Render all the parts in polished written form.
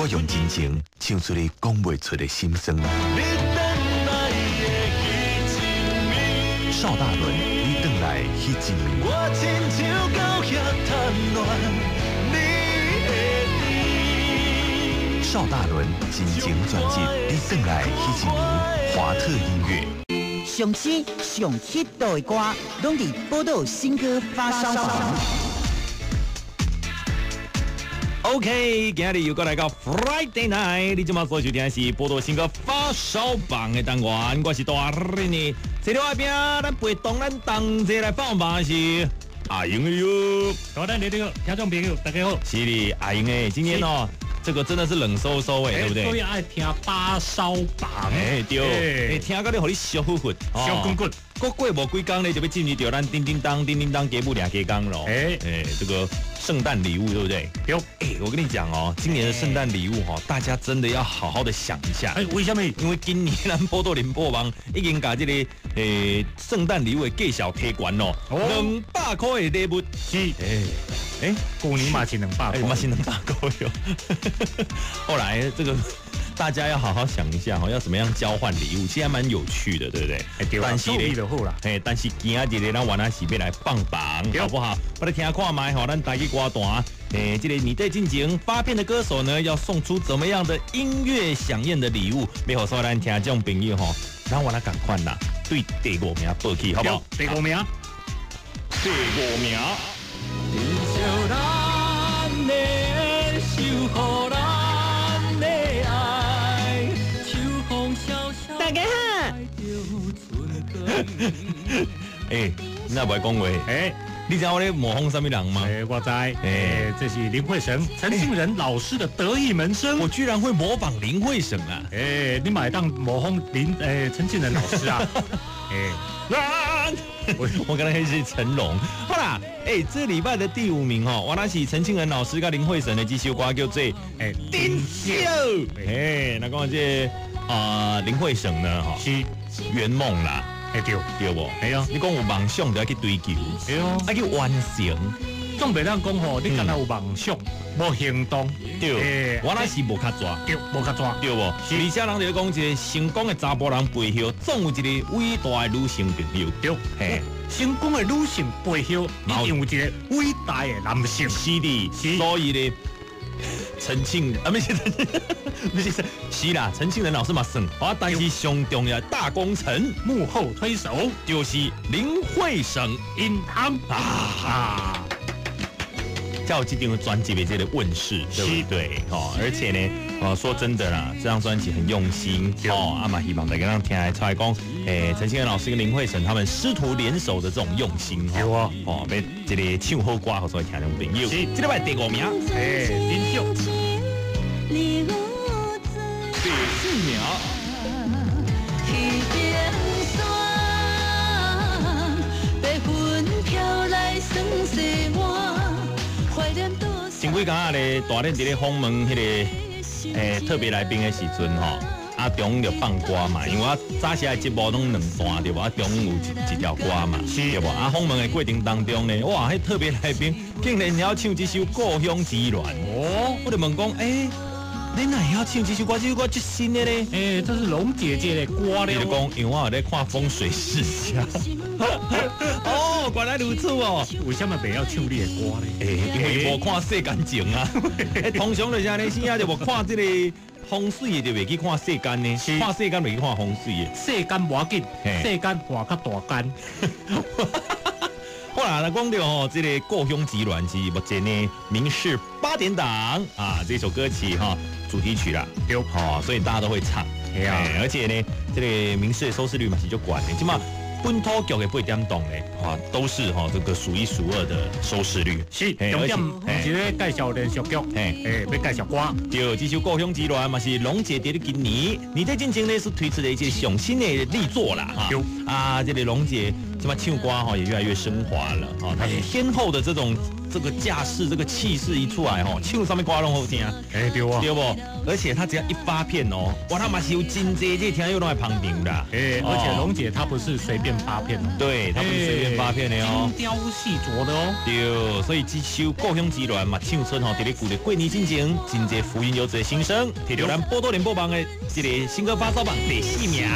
我用真情唱出你讲不出的心声。邵大伦，你回来迄一暝，我亲像狗遐贪恋你的邵大伦真情专辑，你回来迄一暝，华特音乐。上新上 hit 的歌，拢伫报道新歌发烧榜。OK， 今日又过来到 Friday Night， 你今麦所收听的是报道新歌发烧榜的单元，我是大人呢。这条外边，咱陪同咱同齐来放榜是阿英的哟。大家你好，听众朋友大家好。是的，阿英诶，今天哦，这个真的是冷飕飕诶，对不对？所以爱听发烧榜。对，听到你，互你烧乎乎，烧滚滚。过无几天呢，就要进入到咱叮叮当给不两给刚咯。这个圣诞礼物对不对？有。我跟你讲哦，今年的圣诞礼物大家真的要好好的想一下。为什么？因为今年咱报道联播网已经把这个圣诞礼物的价小提悬咯，200块的礼物。是。去年嘛是200块，嘛是200块哟。后来这个。大家要好好想一下要怎么样交换礼物，其实还蛮有趣的，对不对？但是咧，但是今仔日咱原来是要来放榜，好不好？我来听看卖咱台语歌单，这个你对进行发片的歌手呢，要送出怎么样的音乐响艳的礼物？要好说咱听众朋友咱原来赶快啦，对第5名报去，好不好？第5名，第5名。大家好。那不会讲话。你知道我咧模仿什么人吗？我知。这是林慧成、陈庆仁老师的得意门生。我居然会模仿林慧成啊！你买当模仿陈庆仁老师啊？我刚才是成龙。好啦，这礼拜的第5名我那是陈庆仁老师跟林慧成的这首歌叫做《丁秀》。那讲这林慧成呢是圆梦啦。对不？你讲有梦想就要去追求，要去完成。总袂当讲你敢若有梦想，无行动。对，我那是无较抓。对，无较抓。对不？而且人就讲一个成功的查甫人背后，总有一个伟大的女性朋友。对，成功的女性背后，一定有一个伟大的男性。是的，所以呢。陈庆不是啦，陈庆仁老师嘛算，但是上重要大功臣幕后推手就是林慧成因汤啊。才有这张专辑的这个问世，对不对？而且呢，说真的啦，这张专辑很用心嘛，希望大家听来出来讲，陈庆仁老师跟林慧成他们师徒联手的这种用心，有啊，要这个唱好歌，所以听众朋友，这礼拜第5名，林秀，第4名。前几天咧，大练伫咧访问迄个特别来宾的时阵阿中就放歌嘛，因为我早时的节目拢2段对吧？中有一条歌嘛，对不？访问的过程当中呢，哇，迄特别来宾竟然要唱这首《故乡之恋》我就问讲，你哪会晓唱这首歌？这首歌最新的咧？这是龙姐姐的歌咧。你就讲，因为我有在看风水世家。原来如此为什么不要唱你的歌呢？因为无看世间情啊。通常就是安尼，现在就无看这个风水的，就袂去看世间呢。看世间袂去看风水的。世间无要紧，世间换较大间。好啦，那讲到这个《故乡之恋》是目前呢民视8点档这首歌曲主题曲啦，对，所以大家都会唱。而且呢，这个民视的收视率嘛是就管的，起码本土剧的8点档呢，都是这个数1数2的收视率。是，重点是咧介绍连续剧，要介绍歌。对，这首《故乡之恋》嘛是龙姐姐的今年，你在进行呢是推出了一些上新的力作啦，这个龙姐这么唱歌也越来越升华了她天后的这种这个架势、这个气势一出来吼，唱什么歌拢好听，对不？对不？而且他只要一发片哦，哇，他嘛是有真济这听友拢来旁听的。而且龙姐她不是随便发片哦，对，他不是随便发片的哦，精雕细琢的哦。对，所以这首故乡之恋嘛，唱出吼，伫咧旧的过年之前，真济福音有者新生，摕到咱波多联播榜的这个新歌发烧榜第4名。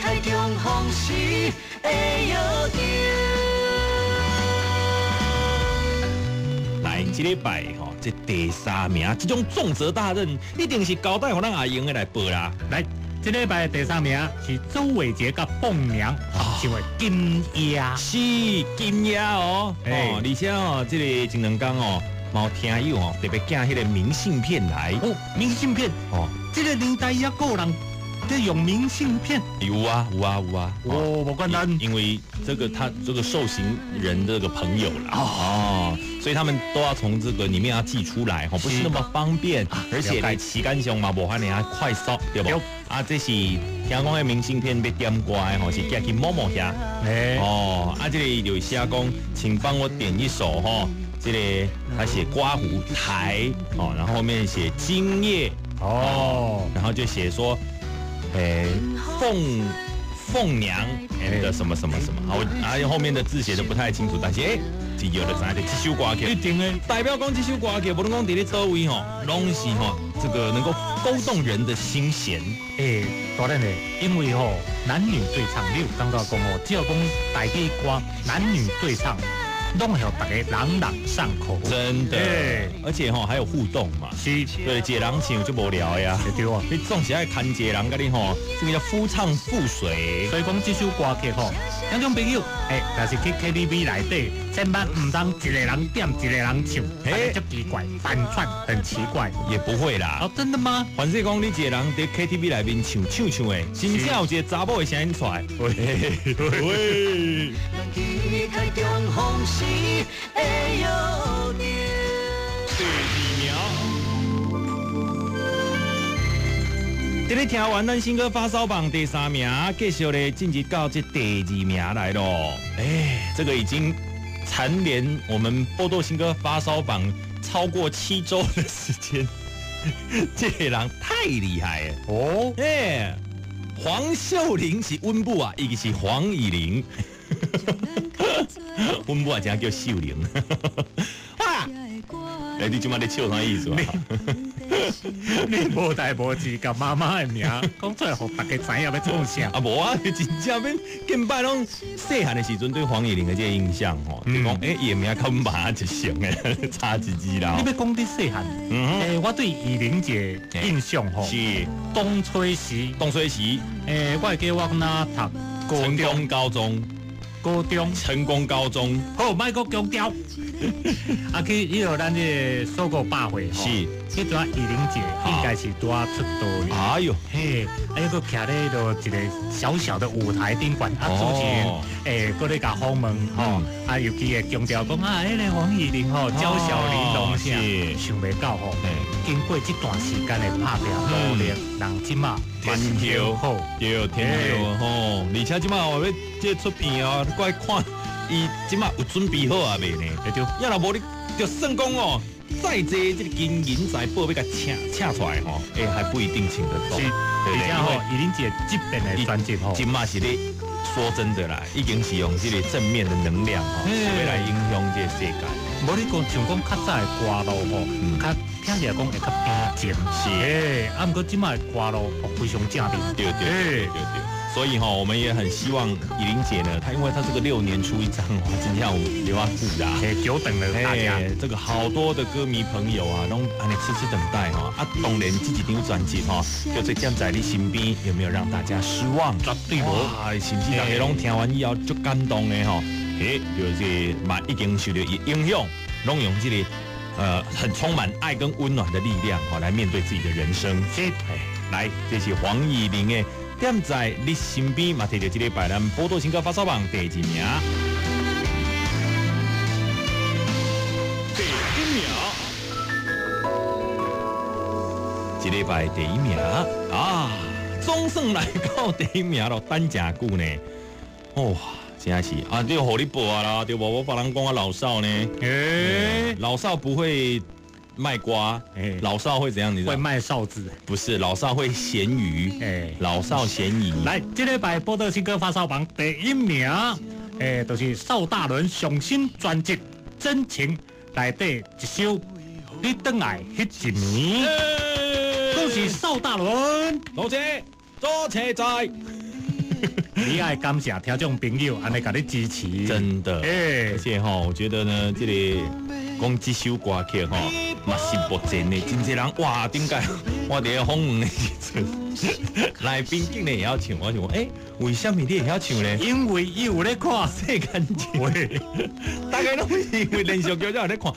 太中风时会摇着。来，这礼拜吼，这第3名，这种重责大任，一定是交代互咱阿英的来报啦。来，这礼拜第3名是周伟杰甲凤娘，唱的金鸭，是金鸭哦，而且哦，这个前2天哦，有听友哦特别寄迄个明信片来。哦，明信片哦，这个年代也够人。这用明信片有啊，我简单，因为这个他这个受刑人这个朋友啦，所以他们都要从这个里面要寄出来，不是那么方便，而且呢，时间上嘛无遐尔快速，对不？啊，这是听讲的明信片被点过来，是寄去某某遐，这里有写讲，请帮我点一首这里他写刮胡台，然后后面写今夜，然后就写说。凤娘的什么什么什么，好，后面的字写的不太清楚，但是是有的知道这首歌曲，一定的代表讲这首歌曲，无论讲伫咧倒位拢是这个能够勾动人的心弦。当然嘞，因为男女对唱，你有感觉讲只要讲大家歌男女对唱。拢会大家朗朗上口，真的，而且还有互动嘛，是，对，一个人唱就无聊呀，对啊，你总是爱看一个人跟你这个叫夫唱妇随，所以讲这首歌曲听众朋友，但是去 KTV 内底，千万唔当一个人点一个人唱，就奇怪，反串很奇怪，也不会啦，哦，真的吗？反正讲你一个人在 KTV 内面唱的，真正有一个查某的声音出来，喂。第2名，这里听完咱新歌发烧榜第3名，继续咧晋级到这第2名来咯。这个已经蝉联我们波多新歌发烧榜超过7周的时间，这个人太厉害了哦！黄秀玲是温布啊，一个是黄以玲。温布啊，真叫秀玲。哇！你今晚在笑啥意思啊？你无代无志，甲妈妈的名讲出来，互大家知影要创啥？无啊，真正免近摆拢细汉的时阵对黄以玲的这个印象就讲伊名较阮爸一像的，差一字啦。你要讲你细汉，我对以玲姐印象是东吹西，我会记我那读成功高中。成功高中，好，卖个强调。去伊有咱这收购百会是，迄段以玲姐应该是拄出道的。哎呦，还个徛咧着一个小小的舞台顶管，主持人搁咧甲访问尤其会强调讲迄个黄以玲娇小玲珑啥，想袂到经过这段时间的拍拼努力，人即马天后好，对天后而且即马要这出片过来看，伊即马有准备好啊未呢？对，要若无你就算讲再济这个金银财宝要甲请出来还不一定请得到。是，而且以玲姐这边的专辑今嘛是咧说真的啦，已经是用这个正面的能量要来影响这个世界。无你讲像讲较早的歌路较听起来讲会较平静，是毋过即摆的歌路非常正面。对。所以我们也很希望以玲姐呢，她因为她这个6年出一张真正有留下富啦，久等了大家。这个好多的歌迷朋友啊，拢安尼痴痴等待当然这几张专辑就这站在你身边，有没有让大家失望？绝对无，甚至大家拢听完以后就感动的就是嘛已经受到影响，拢用这个很充满爱跟温暖的力量来面对自己的人生。来，这是黄以玲的。点在你身边嘛，摕到这个摆咱波多新歌发烧榜第2名。第1名，一礼拜第一名啊，总算来到第一名了，等真久呢。哦，真是啊，就互你报啊啦，对不？我别人讲我老少呢，老少不会卖瓜，老少会怎样？你知道？会卖哨子？不是，老少会咸鱼，老少咸鱼。来，这礼拜报道新歌发烧榜第一名，就是邵大伦上新专辑《真情》内底一首《你等来迄一年》，恭喜邵大伦，老姐，多谢在。你爱感谢听众朋友安尼甲你支持，真的，而且我觉得呢，这里讲这首歌曲嘛是目前的真侪人哇，点解我伫个访问的时阵，来宾竟然也要唱，我想讲，为什么你也要唱呢？因为伊有咧看世间情，大概都是因为连续剧才有咧看。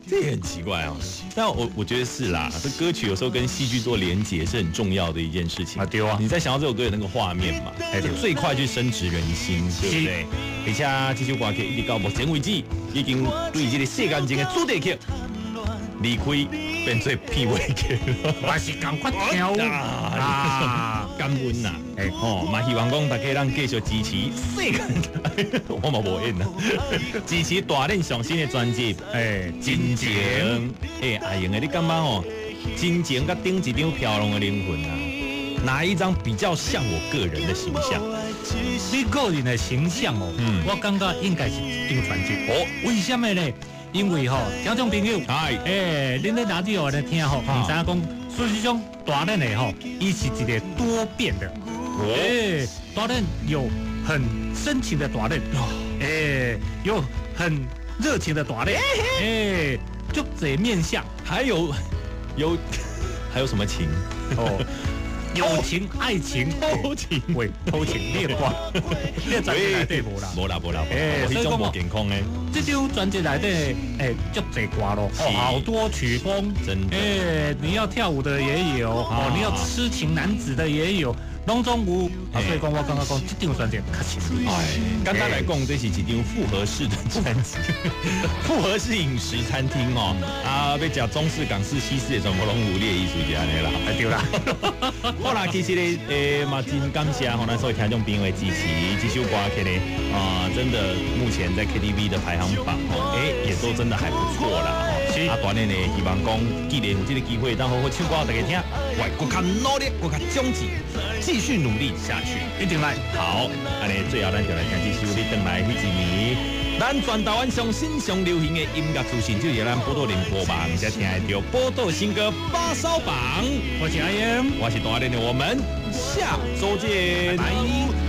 这也很奇怪哦，但我觉得是啦，这歌曲有时候跟戏剧做连结是很重要的一件事情啊。对啊，你在想到这首歌的那个画面嘛，最快去深植人心，对不对？而且这首歌曲一直到目前为止，已经对这个世间情的主题曲离开变做片尾曲，还是赶快跳啊！感恩呐，嘛希望讲大家让继续支持世间，我嘛无演啦，支持大练上新的专辑，真情，阿英的你感觉真情甲顶一张漂亮的灵魂啊，哪一张比较像我个人的形象？你个人的形象我感觉应该是这张专辑为什么呢？因为听众朋友，恁咧拿radio咧听唔知影讲，事实上大练的伊是一个多变的，大练有很深情的大练，有很热情的大练，就这面相，还有什么情？友情、爱情、偷情，喂，偷情你也挂，你也专辑内底无啦，无啦，我迄种无健康诶。这张专辑内底足侪歌咯，好多曲风，真的，你要跳舞的也有，你要痴情男子的也有。拢总有，所以讲我感觉讲这张专辑较深。简单来讲，这是一张复合式的专辑，复合式饮食餐厅要食中式、港式、西式的全部拢有你的艺术家呢啦，对啦。好啦，其实呢，嘛真感谢咱所有听众朋友的支持，这首歌曲呢，真的目前在 KTV 的排行榜也都真的还不错啦。大练呢，希望讲既然有这个机会，让好好唱歌大家听，我更加努力，更加终止，继续努力下去，一定来。好，安尼最后咱就来听这首你回来迄一年，咱全台湾上新上流行的音乐资讯，就是咱报道联播吧，而且听得到报道新歌发烧榜。我是阿英，我是大练的，我们下周见，拜拜。